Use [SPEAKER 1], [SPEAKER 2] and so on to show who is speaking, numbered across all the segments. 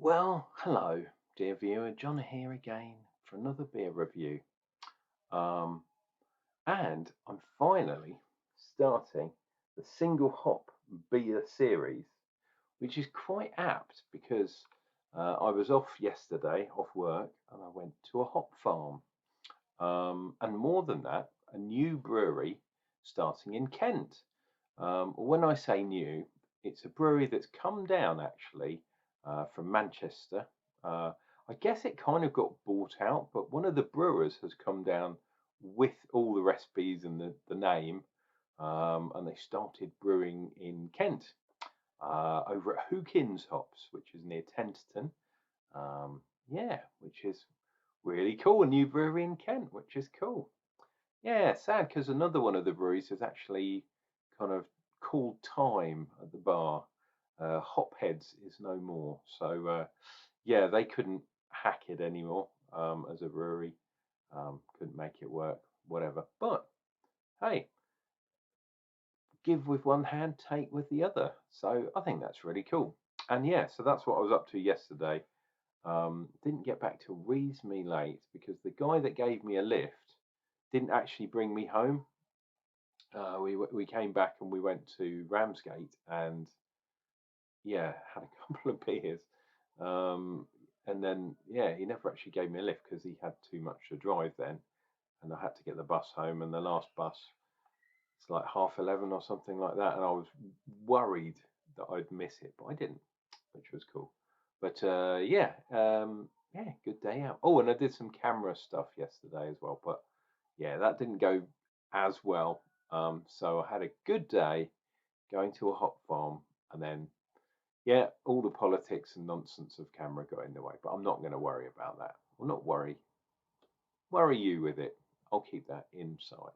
[SPEAKER 1] Well, hello, dear viewer. John here again for another beer review. Um, and I'm finally starting the single hop beer series, which is quite apt because I was off yesterday, off work, and I went to a hop farm. And more than that, a new brewery starting in Kent. When I say new, it's a brewery that's come down actually from Manchester. Uh, I guess it kind of got bought out, but one of the brewers has come down with all the recipes and the name, and they started brewing in Kent over at Hookins Hops, which is near Tenterton. Yeah, which is really cool. A new brewery in Kent, which is cool. Yeah, sad because another one of the breweries has actually kind of called time at the bar. Hopheads is no more. So, yeah, they couldn't hack it anymore as a brewery. Couldn't make it work, whatever. But hey, give with one hand, take with the other. So I think that's really cool. And yeah, so that's what I was up to yesterday. Didn't get back till reasonably late because the guy that gave me a lift didn't actually bring me home. We came back and we went to Ramsgate and yeah, had a couple of beers. Um, and then yeah, he never actually gave me a lift because he had too much to drive then, and I had to get the bus home. And the last bus, it's like 11:30 or something like that, and I was worried that I'd miss it, but I didn't, which was cool. But yeah, good day out. Oh, and I did some camera stuff yesterday as well, but yeah, that didn't go as well. So I had a good day going to a hop farm, and then yeah, all the politics and nonsense of camera got in the way. But I'm not going to worry about that. Well, not worry you with it. I'll keep that inside.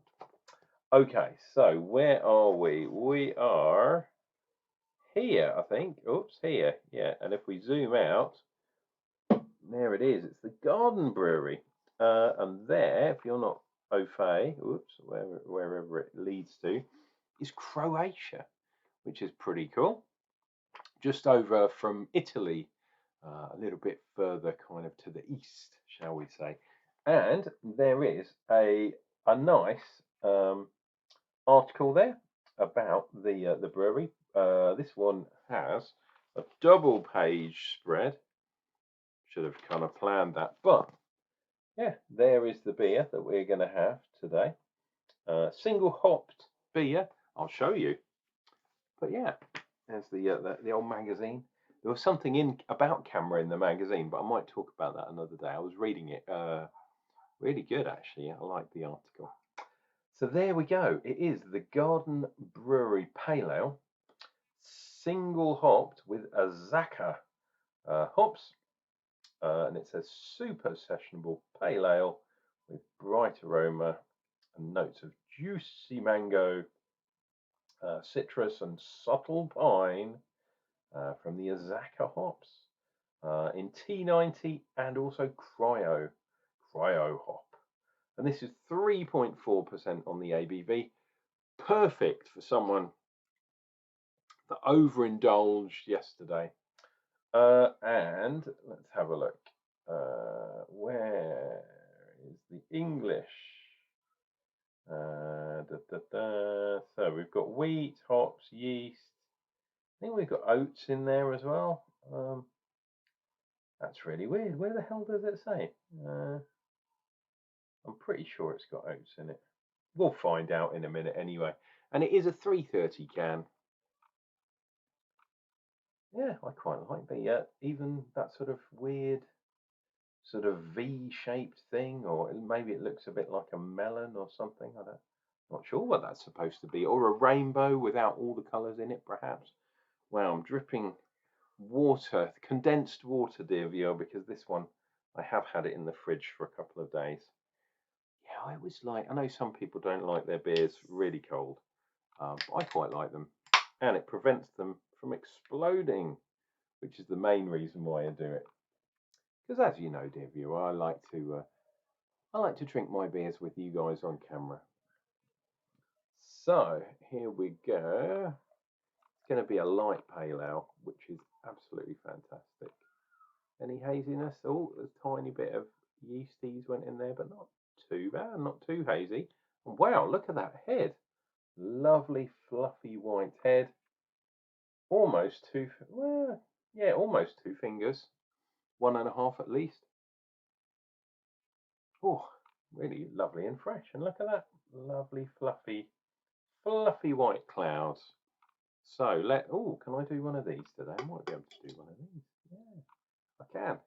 [SPEAKER 1] Okay, so where are we? We are here, I think. Oops, here. Yeah, and if we zoom out, there it is. It's the Garden Brewery. And there, if you're not au fait, oops, wherever it leads to, is Croatia, which is pretty cool. Just over from Italy, a little bit further kind of to the east, shall we say. And there is a nice article there about the brewery. This one has a double page spread. Should have kind of planned that, but yeah, there is the beer that we're going to have today. Single hopped beer. I'll show you. But yeah, there's the old magazine. There was something in about camera in the magazine, but I might talk about that another day. I was reading it. Really good actually. I like the article. So there we go. It is the Garden Brewery Pale Ale, single hopped with Azacca hops, and it's a super sessionable pale ale with bright aroma and notes of juicy mango, citrus, and subtle pine from the Azacca hops in T90 and also cryo hop. And this is 3.4% on the ABV. Perfect for someone that overindulged yesterday. And let's have a look. Where is the English? So we've got wheat, hops, yeast. I think we've got oats in there as well. That's really weird. Where the hell does it say? I'm pretty sure it's got oats in it. We'll find out in a minute anyway. And it is a 330 can. Yeah, I quite like the even that sort of weird sort of V-shaped thing, or maybe it looks a bit like a melon or something. Not sure what that's supposed to be, or a rainbow without all the colours in it, perhaps. Wow, I'm dripping water, condensed water, dear viewer, because this one I have had it in the fridge for a couple of days. Yeah, I always like. I know some people don't like their beers really cold, but I quite like them, and it prevents them from exploding, which is the main reason why I do it. Because as you know, dear viewer, I like to drink my beers with you guys on camera. So here we go. It's going to be a light pale ale, which is absolutely fantastic. Any haziness? Oh, there's a tiny bit of yeasties went in there, but not too bad, not too hazy. And wow, look at that head. Lovely fluffy white head. Almost two, well, yeah, almost 2 fingers. 1.5 at least. Oh, really lovely and fresh. And look at that. Lovely fluffy, fluffy white clouds. So can I do one of these today? I might be able to do one of these. Yeah, I can.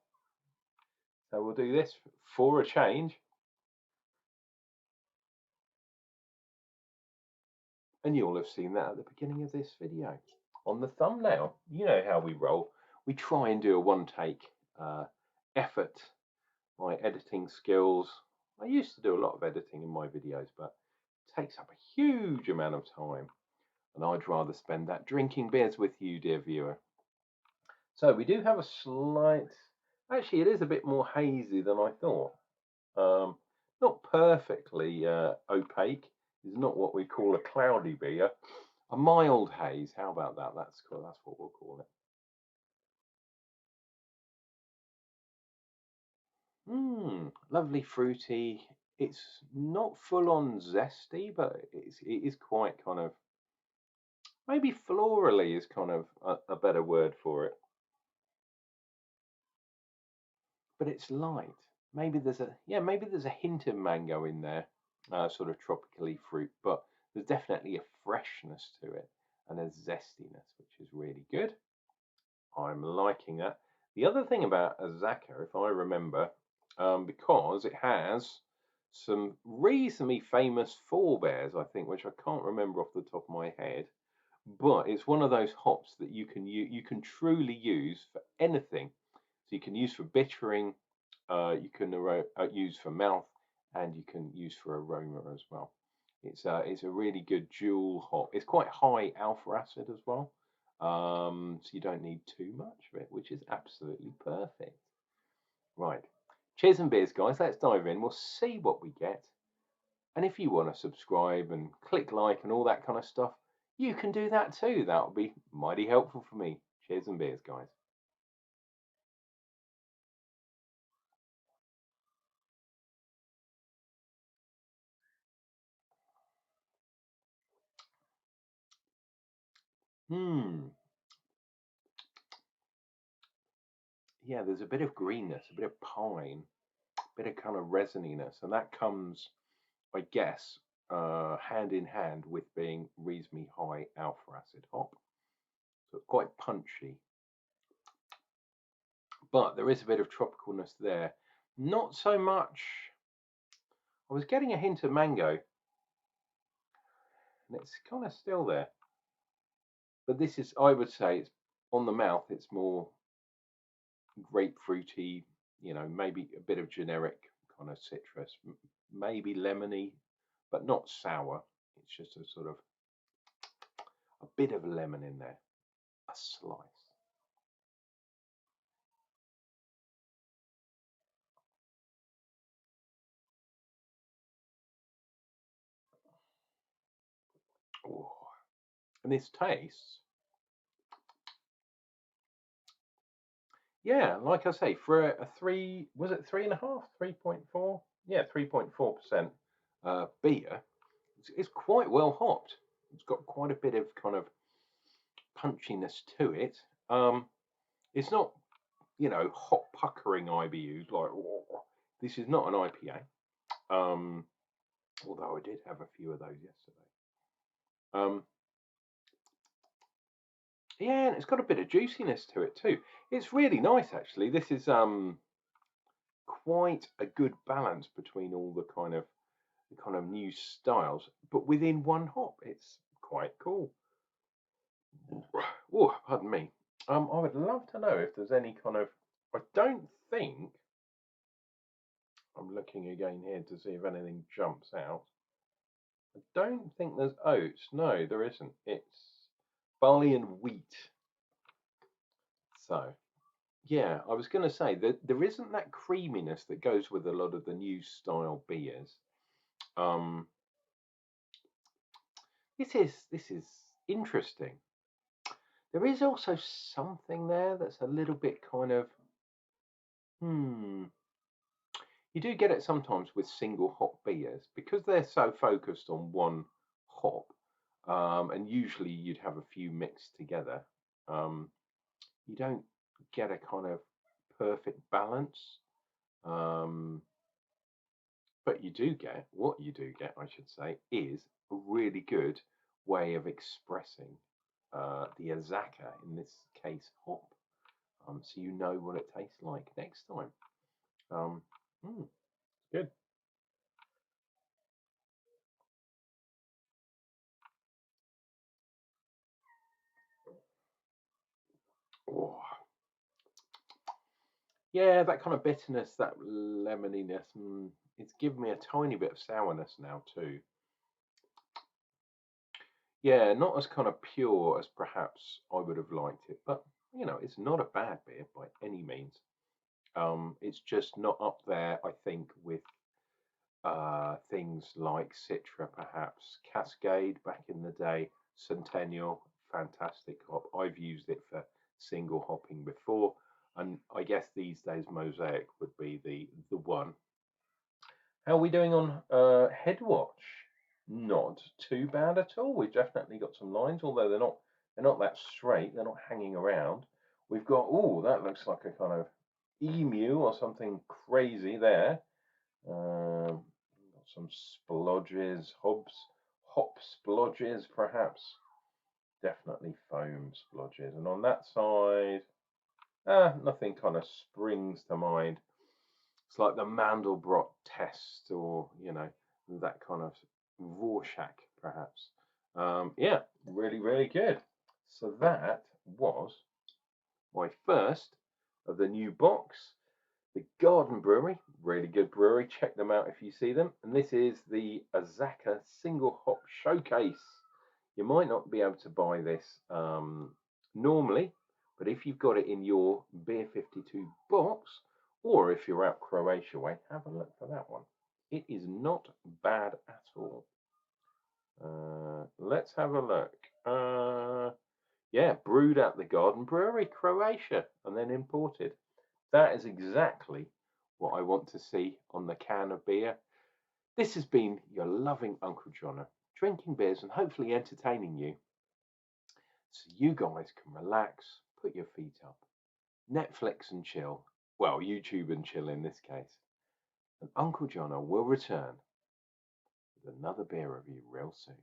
[SPEAKER 1] So we'll do this for a change. And you'll have seen that at the beginning of this video. On the thumbnail, you know how we roll. We try and do a one-take effort. My editing skills. I used to do a lot of editing in my videos, but it takes up a huge amount of time. And I'd rather spend that drinking beers with you, dear viewer. So we do have a slight, actually it is a bit more hazy than I thought. Not perfectly opaque. It's not what we call a cloudy beer. A mild haze. How about that? That's cool. That's what we'll call it. Lovely fruity. It's not full on zesty, but it is quite kind of, maybe florally is kind of a better word for it. But it's light. Maybe there's a hint of mango in there, sort of tropically fruit, but there's definitely a freshness to it and a zestiness, which is really good. I'm liking that. The other thing about Azacca, if I remember, because it has some reasonably famous forebears, I think, which I can't remember off the top of my head, but it's one of those hops that you can truly use for anything. So you can use for bittering, you can use for mouth, and you can use for aroma as well. It's a really good dual hop. It's quite high alpha acid as well, so you don't need too much of it, which is absolutely perfect. Right, cheers and beers, guys. Let's dive in. We'll see what we get, and if you want to subscribe and click like and all that kind of stuff, you can do that too. That would be mighty helpful for me. Cheers and beers, guys. Hmm. Yeah, there's a bit of greenness, a bit of pine, a bit of kind of resininess, and that comes, I guess, hand in hand with being reasonably high alpha acid hop. So it's quite punchy, but there is a bit of tropicalness there. Not so much. I was getting a hint of mango, and it's kind of still there. But this is, I would say, it's on the mouth. It's more grapefruity, maybe a bit of generic kind of citrus, maybe lemony, but not sour. It's just a sort of a bit of lemon in there, a slice. Oh. And this tastes, yeah, like I say, for a three, was it 3.5, 3.4? Yeah, 3.4% beer. It's quite well hopped. It's got quite a bit of kind of punchiness to it. It's not, hot puckering IBUs like, oh, this is not an IPA. Although I did have a few of those yesterday. Um, yeah, and it's got a bit of juiciness to it too. It's really nice actually. This is quite a good balance between all the kind of new styles, but within one hop. It's quite cool. Oh, pardon me. I would love to know if there's any kind of. I don't think. I'm looking again here to see if anything jumps out. I don't think there's oats. No, there isn't. It's barley and wheat. So, yeah, I was going to say that there isn't that creaminess that goes with a lot of the new style beers. Um, this is interesting. There is also something there that's a little bit kind of Hmm. You do get it sometimes with single hop beers because they're so focused on one hop, and usually you'd have a few mixed together. Um, you don't get a kind of perfect balance, um, but what you do get, I should say, is a really good way of expressing the Azacca, in this case, hop. So you know what it tastes like next time. Um, mm, good. Oh, yeah, that kind of bitterness, that lemoniness. It's given me a tiny bit of sourness now too. Yeah, not as kind of pure as perhaps I would have liked it, but it's not a bad beer by any means. It's just not up there, I think, with things like Citra, perhaps Cascade back in the day, Centennial, fantastic hop. I've used it for single hopping before, and I guess these days Mosaic would be the one. How are we doing on Headwatch? Not too bad at all. We've definitely got some lines, although they're not that straight. They're not hanging around. We've got, oh, that looks like a kind of emu or something crazy there. Got some splodges, hop splodges, perhaps. Definitely foam splodges. And on that side, nothing kind of springs to mind. It's like the Mandelbrot test, or that kind of Rorschach, perhaps. Yeah, really, really good. So that was my first of the new box. The Garden Brewery, really good brewery. Check them out if you see them. And this is the Azacca Single Hop Showcase. You might not be able to buy this normally, but if you've got it in your Beer 52 box, or if you're out Croatia way, have a look for that one. It is not bad at all. Let's have a look. Yeah, brewed at the Garden Brewery, Croatia, and then imported. That is exactly what I want to see on the can of beer. This has been your loving Unclejona, drinking beers and hopefully entertaining you so you guys can relax, put your feet up, Netflix and chill. Well, YouTube and chill in this case. And Unclejona will return with another beer review real soon.